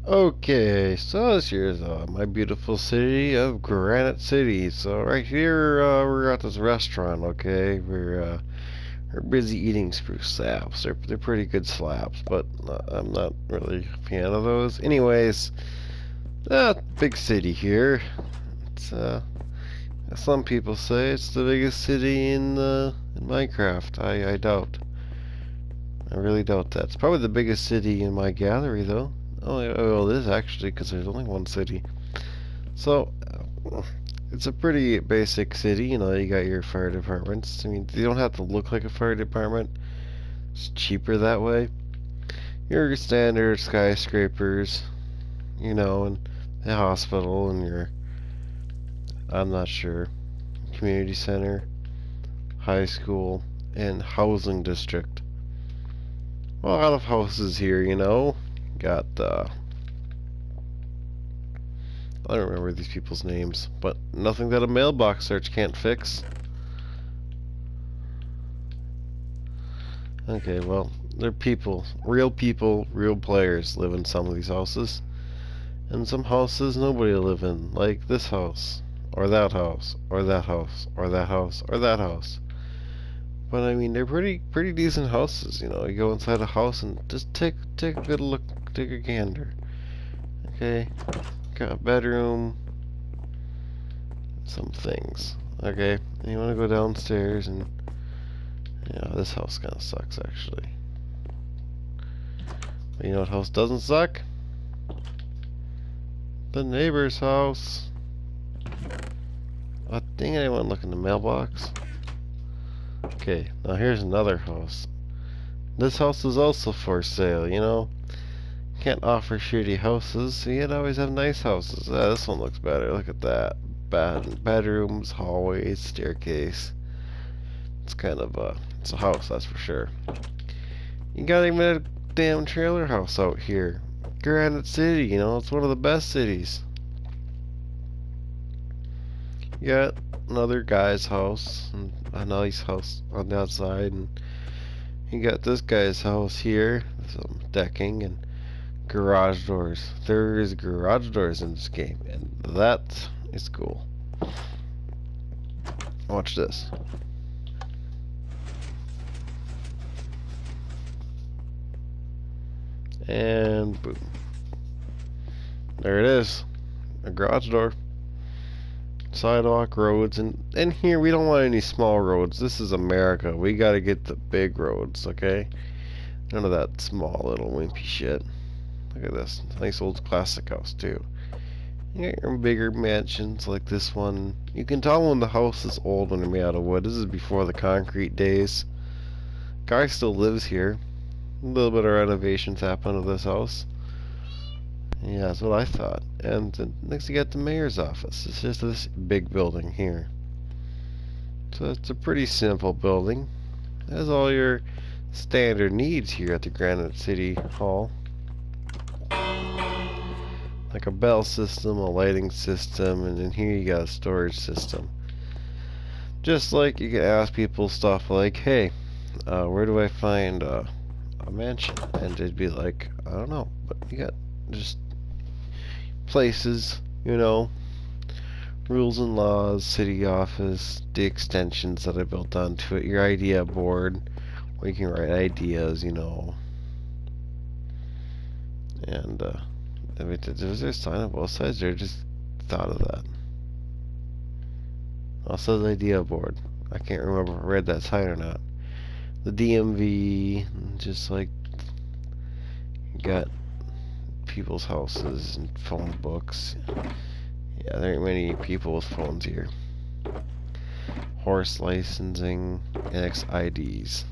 Okay, so this here's my beautiful city of Granite City. So right here, we're at this restaurant. Okay, we're busy eating spruce slabs. They're pretty good slabs, but I'm not really a fan of those. Anyways, big city here. It's some people say it's the biggest city in Minecraft. I doubt. I really doubt that. It's probably the biggest city in my gallery, though. Oh, yeah, well, it is actually, because there's only one city. So, it's a pretty basic city. You know, you got your fire departments. I mean, you don't have to look like a fire department. It's cheaper that way. Your standard skyscrapers, you know, and the hospital, and your, I'm not sure, community center, high school, and housing district. Well, a lot of houses here, you know. Got, I don't remember these people's names, but nothing that a mailbox search can't fix. Okay, well, they're people, real players live in some of these houses. And some houses nobody will live in, like this house, or that house, or that house, or that house, or that house. But I mean, they're pretty decent houses, you know. You go inside a house and just take a good look, take a gander. Okay, got a bedroom, some things. Okay, and you want to go downstairs and yeah, this house kind of sucks actually. But you know what house doesn't suck? The neighbor's house. Oh dang it! I want to look in the mailbox. Okay, now here's another house. This house is also for sale. You know, can't offer shitty houses, so you'd always have nice houses. This one looks better. Look at that. Bedrooms, hallways, staircase. It's kind of it's a house, that's for sure. You got even a damn trailer house out here. Granite City, you know, it's one of the best cities. You got another guy's house, and a nice house on the outside, and you got this guy's house here, some decking and garage doors. There is garage doors in this game, and that is cool. Watch this. And boom. There it is. A garage door. Sidewalk, roads, and here we don't want any small roads. This is America. We gotta get the big roads, okay? None of that small little wimpy shit. Look at this. Nice old classic house too. You got your bigger mansions like this one. You can tell when the house is old when they're made out of wood. This is before the concrete days. Guy still lives here. A little bit of renovations happened to this house. Yeah, that's what I thought. And next you got the mayor's office. It's just this big building here. So it's a pretty simple building. It has all your standard needs here at the Granite City Hall. Like a bell system, a lighting system, and then here you got a storage system. Just like you can ask people stuff like, hey, where do I find a mansion? And they'd be like, I don't know. But you got just places, you know, rules and laws, city office, the extensions that I built onto it, your idea board, where you can write ideas, you know. And, I mean, there's a sign on both sides there, just thought of that. Also the idea board. I can't remember if I read that sign or not. The DMV, just like, you got people's houses and phone books. Yeah, there ain't many people with phones here. Horse licensing, NX IDs.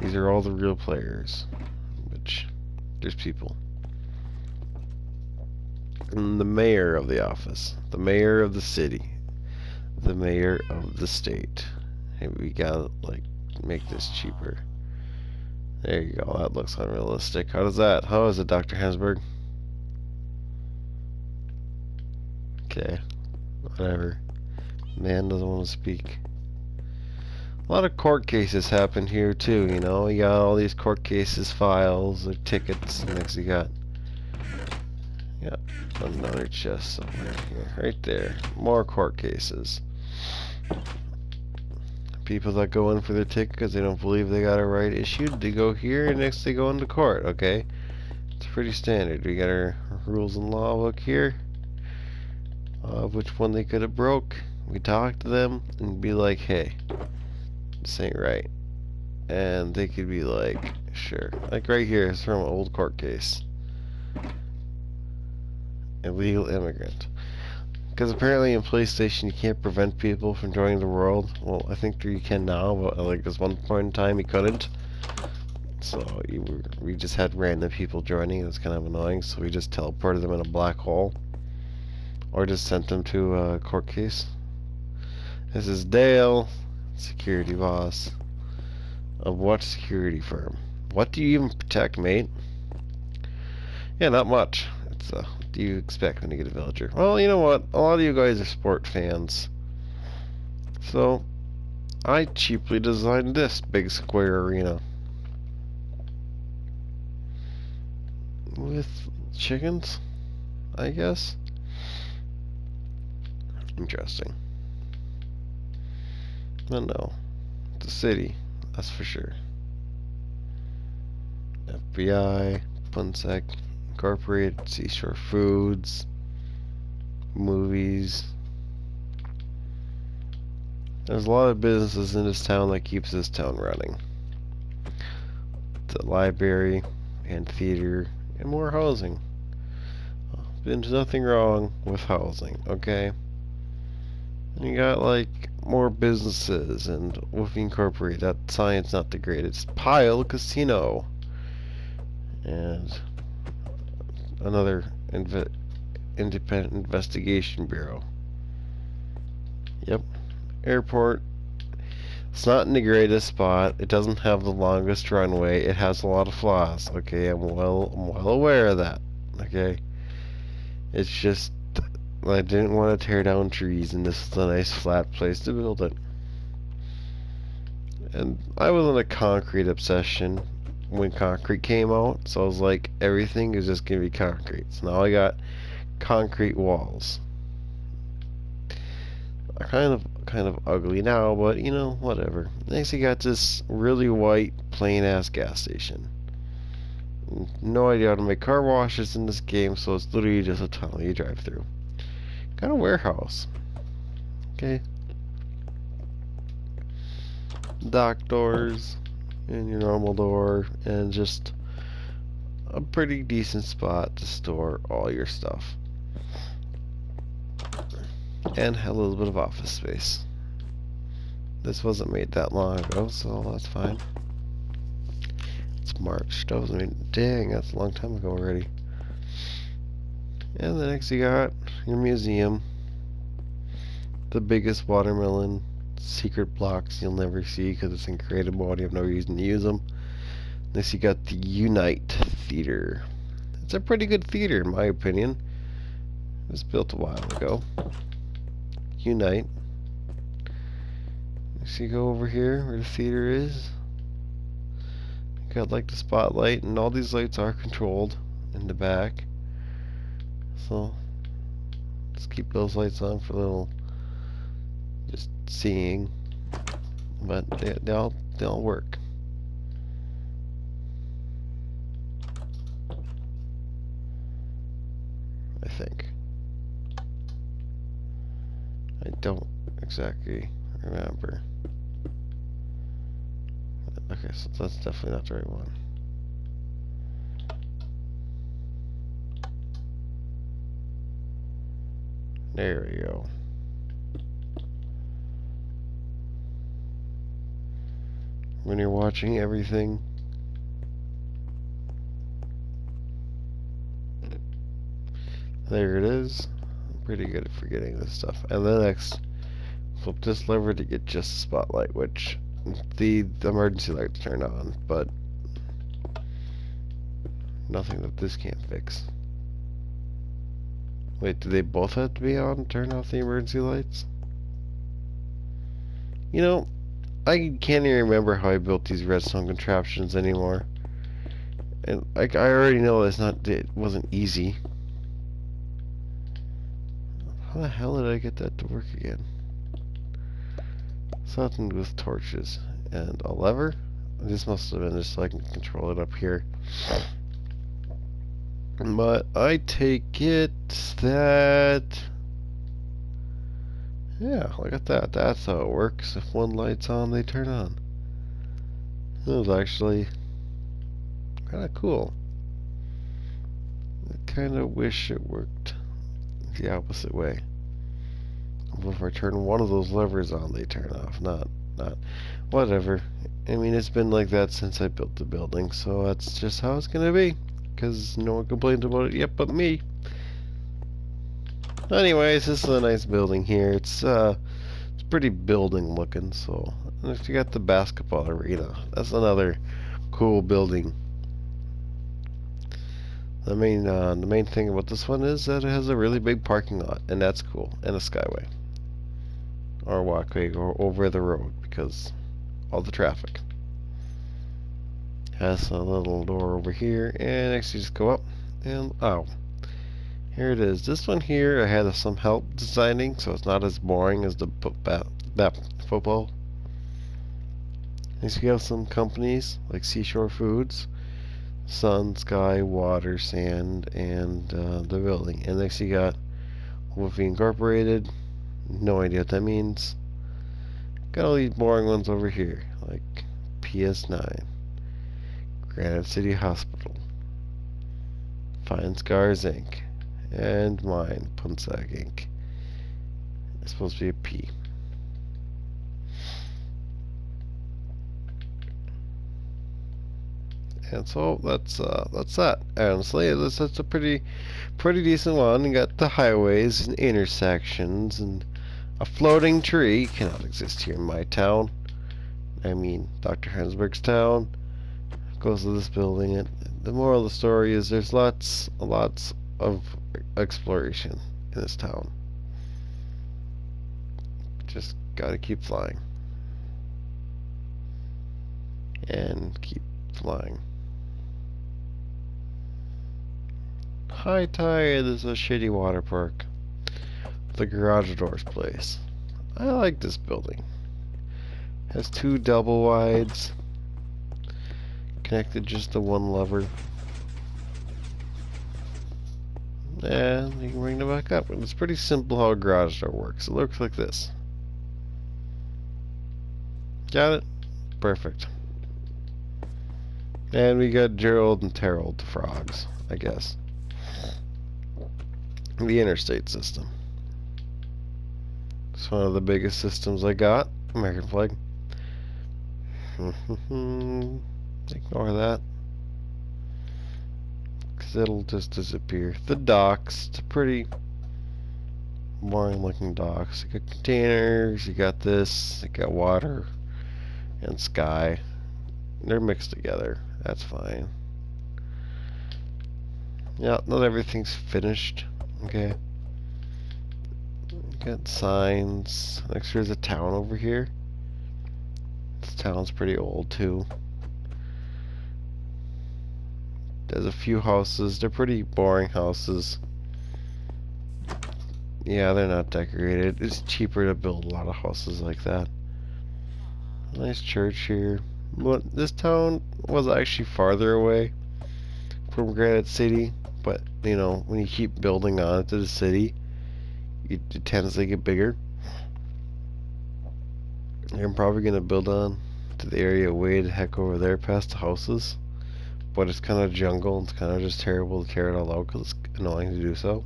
These are all the real players, which there's people. And the mayor of the office, the mayor of the city, the mayor of the state. Hey, we gotta like make this cheaper. There you go. That looks unrealistic. How does that? How is it, Dr. Hansberg? Okay, whatever. Man doesn't want to speak. A lot of court cases happen here too, you know. You got all these court cases, files, or tickets, and next you got Yeah, another chest somewhere here. Right there. More court cases. People that go in for their ticket because they don't believe they got a right issued, they go here and next they go into court, okay? It's pretty standard. We got our rules and law book here. Which one they could have broke. We talk to them and be like, hey, this ain't right. And they could be like, sure. Like right here, it's from an old court case. Illegal immigrant. Because apparently in PlayStation you can't prevent people from joining the world. Well, I think you can now, but like at one point in time you couldn't. So we just had random people joining. It was kind of annoying, so we just teleported them in a black hole. Or just sent them to a court case. This is Dale, security boss. Of what security firm? What do you even protect, mate? Yeah, not much. It's what do you expect when you get a villager? Well, you know what? A lot of you guys are sport fans. So, I cheaply designed this big square arena. With chickens, I guess? Interesting. But no. It's a city, that's for sure. FBI, Punsec, Incorporated, Seashore Foods, movies. There's a lot of businesses in this town that keeps this town running. The library and theater and more housing. There's nothing wrong with housing, okay? And you got like more businesses, and with Incorporated, that sign's not the greatest. Pile Casino. And another independent investigation bureau. Yep. Airport. It's not in the greatest spot. It doesn't have the longest runway. It has a lot of flaws. Okay, I'm well aware of that. Okay. It's just I didn't want to tear down trees, and this is a nice flat place to build it. And I was on a concrete obsession when concrete came out, so I was like, everything is just gonna be concrete. So now I got concrete walls. Are kind of ugly now, but you know, whatever. Next, you got this really white, plain ass gas station. No idea how to make car washes in this game, so it's literally just a tunnel you drive through. Got a warehouse. Okay. Dock doors, and your normal door, and just a pretty decent spot to store all your stuff. And a little bit of office space. This wasn't made that long ago, so that's fine. It's March. That was made, dang, that's a long time ago already. And the next you got your museum. The biggest watermelon secret blocks you'll never see because it's in creative mode. You have no reason to use them. Next you got the Unite Theater. It's a pretty good theater in my opinion. It was built a while ago. Unite. Next you go over here where the theater is. You got like the spotlight, and all these lights are controlled in the back. So let's keep those lights on for a little just seeing. But they all work. I think. I don't exactly remember. Okay, so that's definitely not the right one. There we go. When you're watching everything, there it is. I'm pretty good at forgetting this stuff. And then next, flip this lever to get just the spotlight, which the emergency lights turn on, but nothing that this can't fix. Wait, do they both have to be on to turn off the emergency lights? You know, I can't even remember how I built these redstone contraptions anymore. And like I already know it wasn't easy. How the hell did I get that to work again? Something with torches and a lever. This must have been just so I can control it up here. But I take it that, yeah, look at that. That's how it works. If one light's on, they turn on. It was actually kind of cool. I kind of wish it worked the opposite way. If I turn one of those levers on, they turn off. Not, whatever. I mean, it's been like that since I built the building, so that's just how it's gonna be. Because no one complained about it yet but me. Anyways, this is a nice building here. It's pretty building looking. So, and if you got the basketball arena, that's another cool building. The main thing about this one is that it has a really big parking lot, and that's cool, and a skyway or walkway or over the road because all the traffic. Has a little door over here, and next you just go up, and oh, here it is. This one here I had some help designing, so it's not as boring as the football. Next you have some companies like Seashore Foods, Sun, Sky, Water, Sand, and the building. And next you got Wolfie Incorporated. No idea what that means. Got all these boring ones over here, like PS9. Granite City Hospital, Fine Scars Inc., and mine, Punsac Inc. It's supposed to be a P. And so that's that. Honestly, that's a pretty decent one. You got the highways and intersections, and a floating tree cannot exist here in my town. I mean, Dr. Hensberg's town. Goes to this building, and the moral of the story is there's lots of exploration in this town. Just gotta keep flying and keep flying. High Tide is a shitty water park. The garage doors place. I like this building. Has 2 double wides. Connected just to one lever. And you can bring it back up. And it's pretty simple how a garage door works. It looks like this. Got it? Perfect. And we got Gerald and Terrell, the frogs, I guess. The interstate system. It's one of the biggest systems I got. American flag. Ignore that, because it'll just disappear. The docks, it's a pretty boring looking docks. You got containers, you got this, you got water and sky. They're mixed together. That's fine. Yeah, not everything's finished. Okay. Got signs. Next there's a town over here. This town's pretty old too. There's a few houses. They're pretty boring houses. Yeah, they're not decorated. It's cheaper to build a lot of houses like that. Nice church here. But this town was actually farther away from Granite City. But, you know, when you keep building on it to the city, it tends to get bigger. I'm probably going to build on to the area way the heck over there past the houses. But it's kind of jungle. It's kind of just terrible to tear it all out because it's annoying to do so.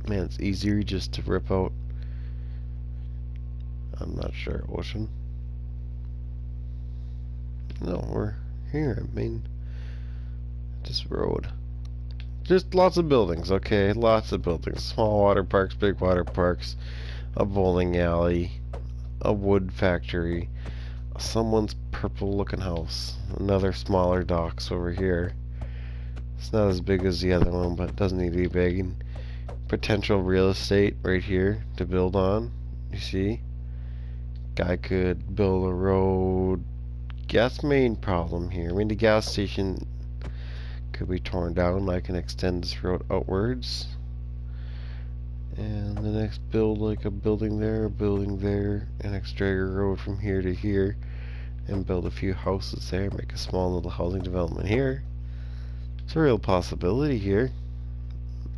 Man, it's easier just to rip out. I'm not sure. Ocean. No, we're here. I mean, this road. Just lots of buildings. Okay, lots of buildings. Small water parks, big water parks, a bowling alley, a wood factory, someone's purple looking house, another smaller docks over here. It's not as big as the other one, but it doesn't need to be big. And potential real estate right here to build on. You see, guy could build a road. Gas main problem here. I mean, the gas station could be torn down. I can extend this road outwards. And the next build like a building there, and next drag a road from here to here, and build a few houses there, make a small little housing development here. It's a real possibility here.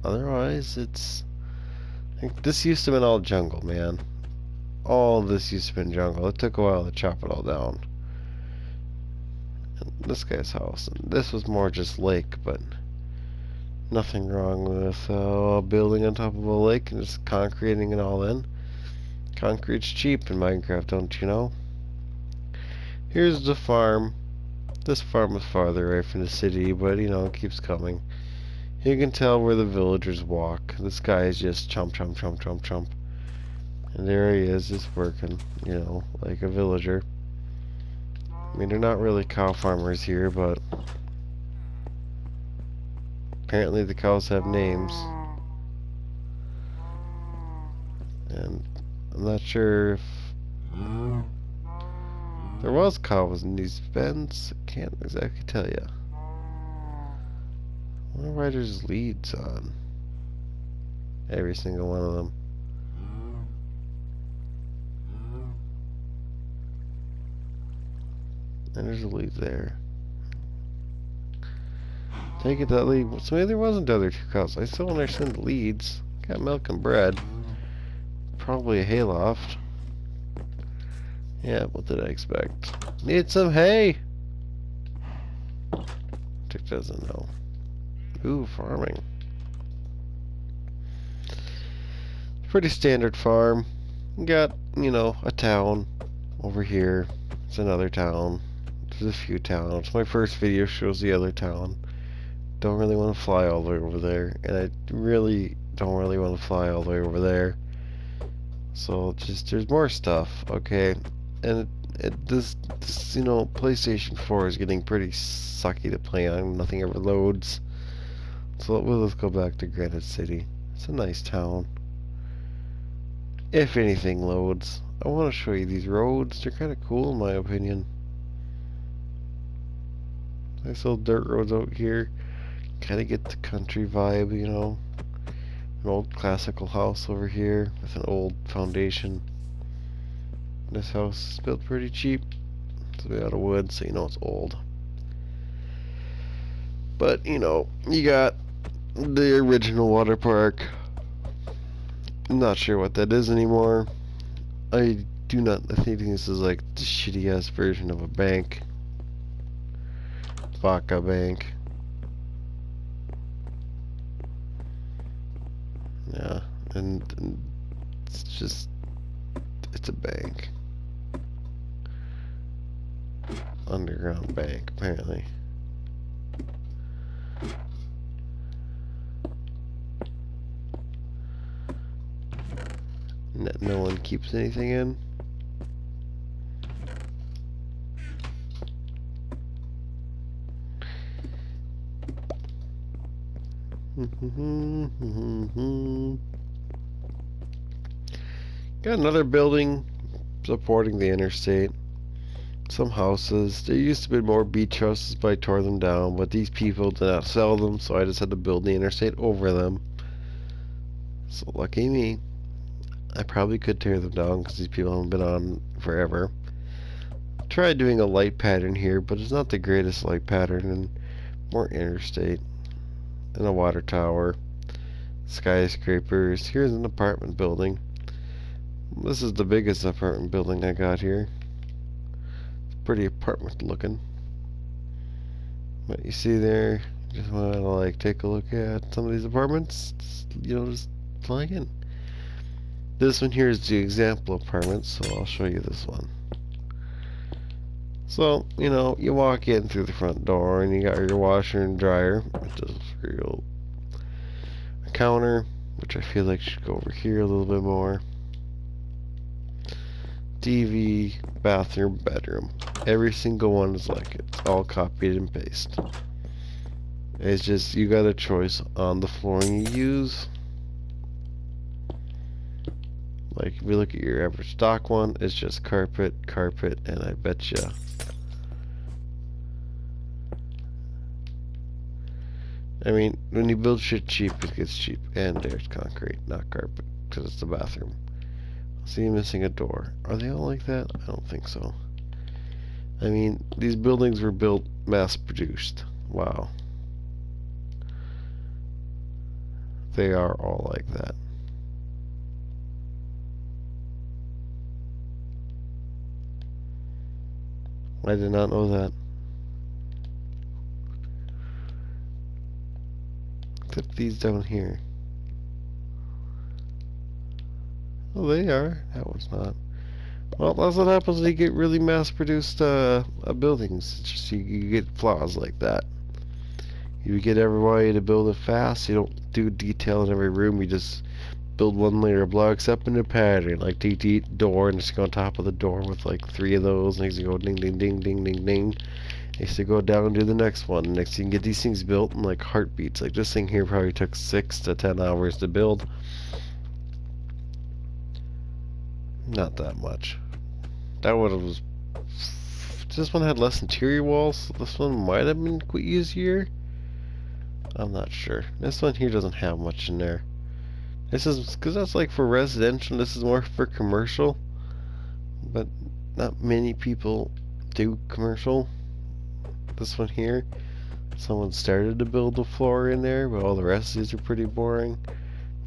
Otherwise, it's... like, this used to have been all jungle, man. All of this used to have been jungle. It took a while to chop it all down. And this guy's house, and this was more just lake, but nothing wrong with building on top of a lake and just concreting it all in. Concrete's cheap in Minecraft, don't you know? Here's the farm. This farm is farther away from the city, but you know, it keeps coming. You can tell where the villagers walk. This guy is just chomp, chomp, chomp, chomp, chomp. And there he is, just working, you know, like a villager. I mean, they're not really cow farmers here, but apparently the cows have names. And I'm not sure if there was cows in these pens. I can't exactly tell you. I wonder why there's leads on every single one of them. And there's a lead there. Take it that lead. So maybe there wasn't the other two cows. I still don't understand the leads. Got milk and bread. Probably a hayloft. Yeah, what did I expect? Need some hay! Tick doesn't know. Ooh, farming. Pretty standard farm. Got, you know, a town over here. It's another town. There's a few towns. My first video shows the other town. Don't really want to fly all the way over there. And I really don't really want to fly all the way over there. So just, there's more stuff, okay? And this, you know, PlayStation 4 is getting pretty sucky to play on. Nothing ever loads. So let's go back to Granite City. It's a nice town. If anything loads. I want to show you these roads. They're kind of cool in my opinion. Nice little dirt roads out here. Kind of get the country vibe, you know. An old classical house over here with an old foundation. This house is built pretty cheap. It's made out of wood, so you know it's old. But, you know, you got the original water park. I'm not sure what that is anymore. I think this is like the shitty ass version of a bank. Vodka bank. Yeah, and it's just, it's a bank. Underground bank, apparently. No one keeps anything in. Got another building supporting the interstate. Some houses. There used to be more beach houses, but I tore them down. But these people did not sell them, so I just had to build the interstate over them. So lucky me. I probably could tear them down because these people haven't been on forever. Tried doing a light pattern here, but it's not the greatest light pattern, and more interstate. And a water tower. Skyscrapers. Here's an apartment building. This is the biggest apartment building I got here. It's pretty apartment looking. What you see there, just want to like take a look at some of these apartments. You know, just plug in. This one here is the example apartment, so I'll show you this one. So, you know, you walk in through the front door and you got your washer and dryer, which is real. A counter, which I feel like should go over here a little bit more. TV, bathroom, bedroom. Every single one is like it. It's all copied and pasted. It's just, you got a choice on the flooring you use. Like, if we look at your average stock one, it's just carpet, and I bet you I mean, when you build shit cheap, it gets cheap. And there's concrete, not carpet, because it's the bathroom. See, I'm missing a door. Are they all like that? I don't think so. I mean, these buildings were built mass-produced. Wow. They are all like that. I did not know that. Except these down here. Oh, they are. That one's not. Well, that's what happens when you get really mass-produced buildings. It's just you get flaws like that. You get everybody to build it fast. You don't do detail in every room. You just build one layer of blocks up in a pattern. Like take the door and just go on top of the door with like 3 of those. Next you go ding, ding, ding, ding, ding, ding. Next you go down and do the next one. Next you can get these things built in like heartbeats. Like this thing here probably took 6 to 10 hours to build. Not that much. That one was. This one had less interior walls. This one might have been easier. I'm not sure. This one here doesn't have much in there. This is because that's like for residential. This is more for commercial. But not many people do commercial. This one here, someone started to build a floor in there, but all the rest of these are pretty boring.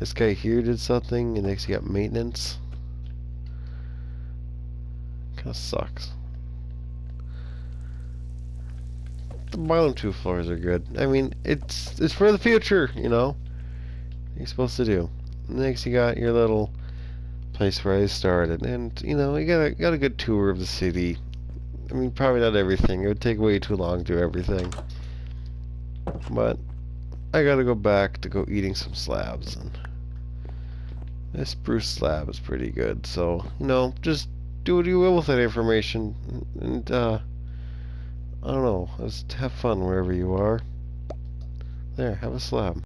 This guy here did something, and next he got maintenance. Kinda sucks. The bottom 2 floors are good. I mean, it's for the future, you know. What you're supposed to do. Next, you got your little place where I started, and you know, you got a good tour of the city. I mean, probably not everything. It would take way too long to do everything. But I gotta go back to go eating some slabs, and this spruce slab is pretty good. So you know, just do what you will with that information, and I don't know, just have fun wherever you are. There, have a slab.